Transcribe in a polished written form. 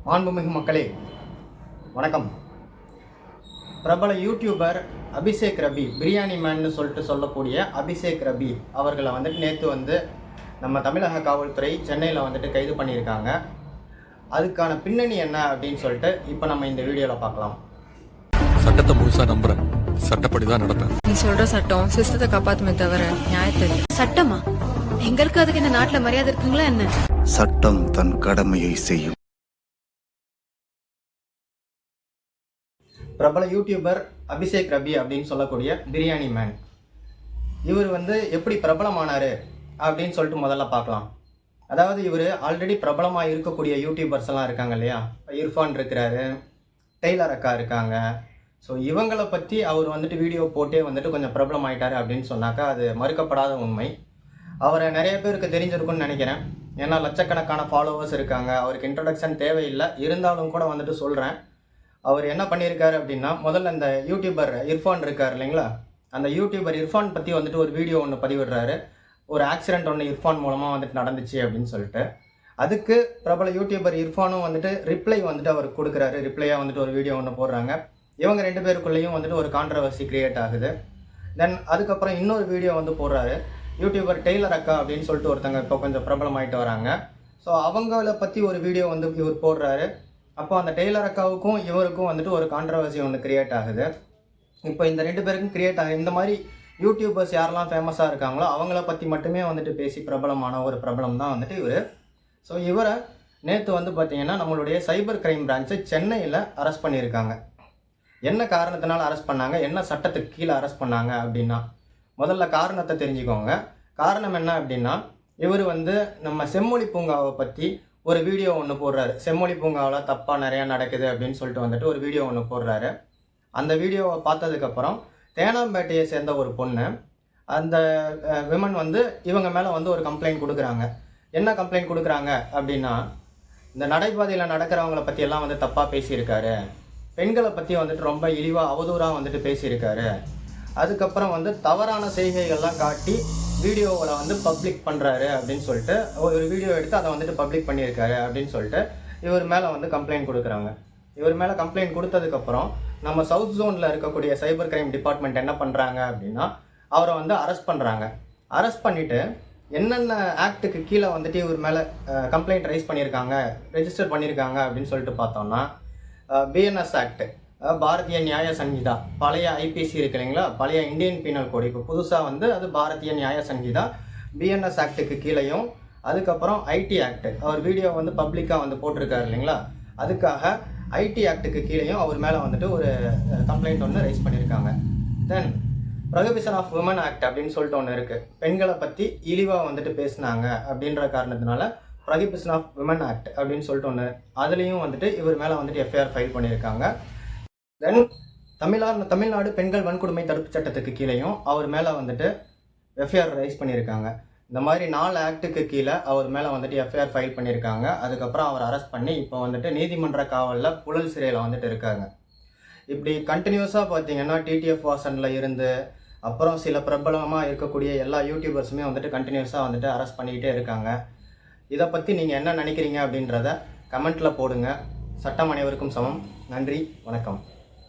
மாண்புமிகு மக்களே வணக்கம். பிரபல யூடியூபர் அபிஷேக் ரபி, பிரியாணி மேன்னு சொல்லக்கூடிய அபிஷேக் ரபி அவர்களை நேற்று நம்ம தமிழக காவல்துறை சென்னையில் கைது பண்ணியிருக்காங்க. அதுக்கான பின்னணி என்ன அப்படின்னு சொல்லிட்டு இப்போ நம்ம இந்த வீடியோவில் பார்க்கலாம். சட்டத்தை முழுசா நம்புறேன், சட்டப்படிதான் நடப்பேன். நீ சொல்ற சட்டம் சிஸ்டத்தை காப்பாத்துமே தவிர நியாயத்தை சட்டமா எங்க இருக்கு? அதுக்கு இந்த நாட்டுல மரியாதை இருக்குங்களா என்ன? சட்டம் தன் கடமையை செய்யும். பிரபல யூடியூபர் அபிஷேக் ரபி அப்படின்னு சொல்லக்கூடிய பிரியாணி மேன் இவர் எப்படி பிரபலமானார் அப்படின்னு சொல்லிட்டு முதல்ல பார்க்கலாம். அதாவது இவர் ஆல்ரெடி பிரபலமாக இருக்கக்கூடிய யூடியூபர்ஸ் எல்லாம் இருக்காங்க இல்லையா. இர்ஃபான் இருக்கிறாரு, டெய்லர் அக்கா இருக்காங்க. ஸோ இவங்களை பற்றி அவர் வீடியோ போட்டே கொஞ்சம் பிரபலம் ஆகிட்டார் அப்படின்னு சொன்னாக்கா அது மறுக்கப்படாத உண்மை. அவரை நிறைய பேருக்கு தெரிஞ்சிருக்குன்னு நினைக்கிறேன். ஏன்னா லட்சக்கணக்கான ஃபாலோவர்ஸ் இருக்காங்க. அவருக்கு இன்ட்ரடக்ஷன் தேவையில்லை. இருந்தாலும் கூட சொல்கிறேன். அவர் என்ன பண்ணியிருக்காரு அப்படின்னா, முதல்ல இந்த யூடியூபர் இர்ஃபான் இருக்கார் இல்லைங்களா, அந்த யூடியூபர் இர்ஃபான் பற்றி ஒரு வீடியோ ஒன்று பதிவிடுறாரு. ஒரு ஆக்சிடென்ட் ஒன்று இர்ஃபான் மூலமாக நடந்துச்சு அப்படின்னு சொல்லிட்டு. அதுக்கு பிரபல யூடியூபர் இர்ஃபானும் ரிப்ளை அவர் கொடுக்குறாரு. ரிப்ளையாக ஒரு வீடியோ ஒன்று போடுறாங்க. இவங்க ரெண்டு பேருக்குள்ளேயும் ஒரு கான்ட்ரவர்சி கிரியேட் ஆகுது. தென் அதுக்கப்புறம் இன்னொரு வீடியோ போடுறாரு. யூடியூபர் டெய்லர் அக்கா அப்படின்னு சொல்லிட்டு ஒருத்தங்க இப்போ கொஞ்சம் பிரபலமாயிட்டு வராங்க. ஸோ அவங்கள பற்றி ஒரு வீடியோ இவர் போடுறாரு. அப்போ அந்த டெய்லர் அக்காவுக்கும் இவருக்கும் ஒரு கான்ட்ரவர்சி ஒன்று கிரியேட் ஆகுது. இப்போ இந்த ரெண்டு பேருக்கும் கிரியேட் ஆகுது. இந்த மாதிரி யூடியூபர்ஸ் யாரெல்லாம் ஃபேமஸாக இருக்காங்களோ அவங்கள பற்றி மட்டுமே பேசி பிரபலமான ஒரு பிரபலம் தான் இவர். ஸோ இவரை நேற்று பார்த்தீங்கன்னா நம்மளுடைய சைபர் கிரைம் பிரான்ச்சை சென்னையில் அரெஸ்ட் பண்ணியிருக்காங்க. என்ன காரணத்தினால அரெஸ்ட் பண்ணாங்க, என்ன சட்டத்துக்கு கீழே அரெஸ்ட் பண்ணாங்க அப்படின்னா, முதல்ல காரணத்தை தெரிஞ்சுக்கோங்க. காரணம் என்ன அப்படின்னா, இவர் நம்ம செம்மொழி பூங்காவை பற்றி ஒரு வீடியோ ஒன்று போடுறாரு. செம்மொழி பூங்காவில் தப்பாக நிறையா நடக்குது அப்படின்னு சொல்லிட்டு ஒரு வீடியோ ஒன்று போடுறாரு. அந்த வீடியோவை பார்த்ததுக்கப்புறம் தேனாம்பேட்டையை சேர்ந்த ஒரு பொண்ணு, அந்த விமன் இவங்க மேலே ஒரு கம்ப்ளைண்ட் கொடுக்குறாங்க. என்ன கம்ப்ளைண்ட் கொடுக்குறாங்க அப்படின்னா, இந்த நடைபாதையில் நடக்கிறவங்கள பற்றியெல்லாம் தப்பாக பேசியிருக்காரு, பெண்களை பற்றி ரொம்ப இழிவாக அவதூறாக பேசியிருக்காரு. அதுக்கப்புறம் தவறான செய்கைகள்லாம் காட்டி வீடியோவில் பப்ளிக் பண்ணுறாரு அப்படின்னு சொல்லிட்டு ஒரு வீடியோ எடுத்து அதை பப்ளிக் பண்ணியிருக்காரு அப்படின்னு சொல்லிட்டு இவர் மேலே கம்ப்ளைண்ட் கொடுக்குறாங்க. இவர் மேலே கம்ப்ளைண்ட் கொடுத்ததுக்கப்புறம் நம்ம சவுத் ஜோனில் இருக்கக்கூடிய சைபர் கிரைம் டிபார்ட்மெண்ட் என்ன பண்ணுறாங்க அப்படின்னா, அவரை அரெஸ்ட் பண்ணுறாங்க. அரெஸ்ட் பண்ணிவிட்டு என்னென்ன ஆக்டுக்கு கீழே இவர் மேலே கம்ப்ளைண்ட் ரைஸ் பண்ணியிருக்காங்க, ரெஜிஸ்டர் பண்ணியிருக்காங்க அப்படின்னு சொல்லிட்டு பார்த்தோம்னா, பிஎன்எஸ் ஆக்ட், பாரதிய நியாய சங்கீதா, பழைய ஐபிசி இருக்கு இல்லைங்களா, பழைய இந்தியன் பீனல் கோடு, இப்போ புதுசாக அது பாரதிய நியாய சங்கீதா பிஎன்எஸ் ஆக்டுக்கு கீழேயும், அதுக்கப்புறம் ஐடி ஆக்ட், அவர் வீடியோ பப்ளிக்காக போட்டிருக்காரு இல்லைங்களா, அதுக்காக ஐடி ஆக்டுக்கு கீழேயும் அவர் மேலே ஒரு கம்ப்ளைண்ட் ஒன்று ரைஸ் பண்ணியிருக்காங்க. தென் ப்ரொஹிபிஷன் ஆஃப் விமன் ஆக்ட் அப்படின்னு சொல்லிட்டு ஒன்று இருக்குது. பெண்களை பற்றி இழிவாக பேசினாங்க அப்படின்ற காரணத்தினால ப்ரொஹிபிஷன் ஆஃப் விமன் ஆக்ட் அப்படின்னு சொல்லிட்டு ஒன்று, அதுலேயும் இவர் மேலே எஃப்ஐஆர் ஃபைல் பண்ணியிருக்காங்க. தென் தமிழ்நாடு பெண்கள் வன்கொடுமை தடுப்பு சட்டத்துக்கு கீழேயும் அவர் மேலே எஃப்ஐஆர் ரைஸ் பண்ணியிருக்காங்க. இந்த மாதிரி 4 ஆக்டுக்கு கீழே அவர் மேலே எஃப்ஐஆர் ஃபைல் பண்ணியிருக்காங்க. அதுக்கப்புறம் அவர் அரெஸ்ட் பண்ணி இப்போ நீதிமன்ற காவலில் புழல் சிறையில் இருக்காங்க. இப்படி கண்டினியூஸாக பார்த்தீங்கன்னா டிடிஎஃப் வாசனில் இருந்து அப்புறம் சில பிரபலமாக இருக்கக்கூடிய எல்லா யூடியூபர்ஸுமே கண்டினியூஸாக அரெஸ்ட் பண்ணிக்கிட்டே இருக்காங்க. இதை பற்றி நீங்கள் என்ன நினைக்கிறீங்க அப்படின்றத கமெண்ட்டில் போடுங்க. சட்டம் அனைவருக்கும் சமம். நன்றி, வணக்கம்.